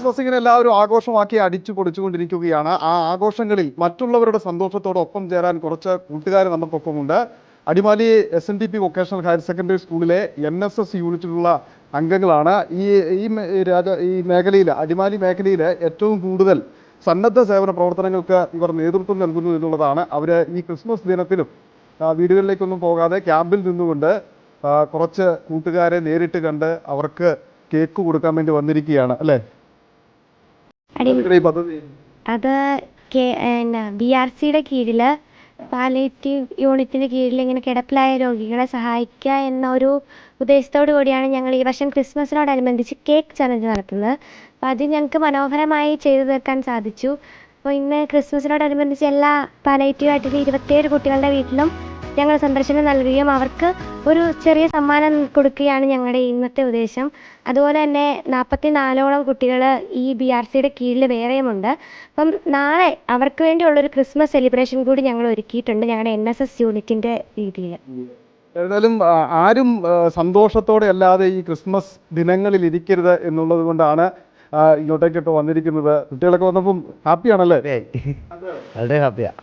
Christmas ഇങ്ങനെ എല്ലാവരും ആഘോഷമാക്കി അടിച്ചു പൊളിച്ചുകൊണ്ടിരിക്കുകയാണ്. ആ ആഘോഷങ്ങളിൽ മറ്റുള്ളവരുടെ സന്തോഷത്തോടൊപ്പം ചേരാൻ കുറച്ച് കൂട്ടുകാർ നമുക്കൊപ്പമുണ്ട്. Adimali SNDP vocational higher secondary സ്കൂളിലെ NSS യൂണിറ്റിലുള്ള അംഗങ്ങളാണ്. ഈ മേഖലയിൽ, അടിമാലി മേഖലയിൽ ഏറ്റവും കൂടുതൽ സന്നദ്ധ സേവന പ്രവർത്തനങ്ങൾക്ക് ഇവർ നേതൃത്വം നൽകുന്നു എന്നുള്ളതാണ്. അവർ ഈ ക്രിസ്മസ് ദിനത്തിലും വീടുകളിലേക്കൊന്നും പോകാതെ ക്യാമ്പിൽ നിന്നുകൊണ്ട് കുറച്ച് കൂട്ടുകാരെ നേരിട്ട് കണ്ട് അവർക്ക് കേക്ക് കൊടുക്കാൻ വേണ്ടി വന്നിരിക്കുകയാണ് അല്ലേ? അത് BRCയുടെ കീഴിൽ പാലിയേറ്റീവ് യൂണിറ്റിൻ്റെ കീഴിൽ ഇങ്ങനെ കിടപ്പിലായ രോഗികളെ സഹായിക്കുക എന്ന ഒരു ഉദ്ദേശത്തോടു കൂടിയാണ് ഞങ്ങൾ ഈ വർഷം ക്രിസ്മസിനോടനുബന്ധിച്ച് കേക്ക് ചലഞ്ച് നടത്തുന്നത്. അപ്പോൾ അത് ഞങ്ങൾക്ക് മനോഹരമായി ചെയ്തു തീർക്കാൻ സാധിച്ചു. അപ്പോൾ ഇന്ന് ക്രിസ്മസിനോടനുബന്ധിച്ച് എല്ലാ പാലിയേറ്റീവായിട്ടുള്ള 27 കുട്ടികളുടെ വീട്ടിലും ഞങ്ങൾ സന്ദർശനം നൽകുകയും അവർക്ക് ഒരു ചെറിയ സമ്മാനം കൊടുക്കുകയാണ് ഞങ്ങളുടെ ഇന്നത്തെ ഉദ്ദേശം. അതുപോലെ തന്നെ 44ഓളം കുട്ടികൾ ഈ BRCയുടെ കീഴിൽ വേറെയുമുണ്ട്. അപ്പം നാളെ അവർക്ക് വേണ്ടിയുള്ളൊരു ക്രിസ്മസ് സെലിബ്രേഷൻ കൂടി ഞങ്ങൾ ഒരുക്കിയിട്ടുണ്ട് ഞങ്ങളുടെ NSS യൂണിറ്റിൻ്റെ രീതിയിൽ. ഏതായാലും ആരും സന്തോഷത്തോടെ അല്ലാതെ ഈ ക്രിസ്മസ് ദിനങ്ങളിൽ ഇരിക്കരുത് എന്നുള്ളത് കൊണ്ടാണ് ഇങ്ങോട്ടേക്കിട്ട് വന്നിരിക്കുന്നത്. കുട്ടികളൊക്കെ വന്നപ്പം ഹാപ്പിയാണല്ലേ? വളരെ ഹാപ്പിയാണ്.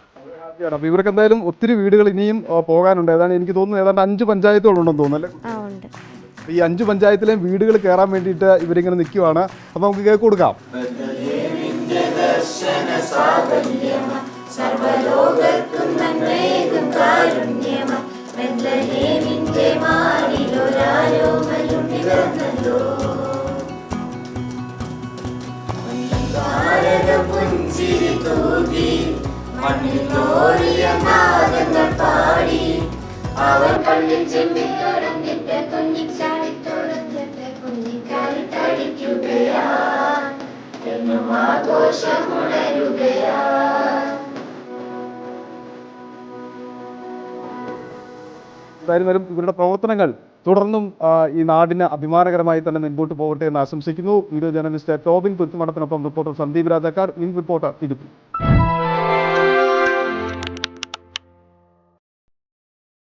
അപ്പോൾ ഇവർക്ക് എന്തായാലും ഒത്തിരി വീടുകൾ ഇനിയും പോകാനുണ്ട്. ഏതാണ് എനിക്ക് തോന്നുന്നത് ഏതാണ്ട് 5 പഞ്ചായത്തുകളുണ്ടെന്ന് തോന്നുന്നു അല്ലേ? ഈ 5 പഞ്ചായത്തിലെയും വീടുകൾ കയറാൻ വേണ്ടിയിട്ട് ഇവരിങ്ങനെ നിൽക്കുവാണ്. അപ്പോൾ നമുക്ക് കേക്ക് കൊടുക്കാം. എന്തായാലും ഇവരുടെ പ്രവർത്തനങ്ങൾ തുടർന്നും ഈ നാടിന് അഭിമാനകരമായി തന്നെ മുൻപോട്ട് പോകട്ടെ എന്ന് ആശംസിക്കുന്നു. വീഡിയോ ജേർണലിസ്റ്റ് ടോബിൻ പുത്തുമടത്തിനൊപ്പം റിപ്പോർട്ടർ സന്ദീപ് രാജാക്കാർ, റിപ്പോർട്ടർ ഇടുക്കി.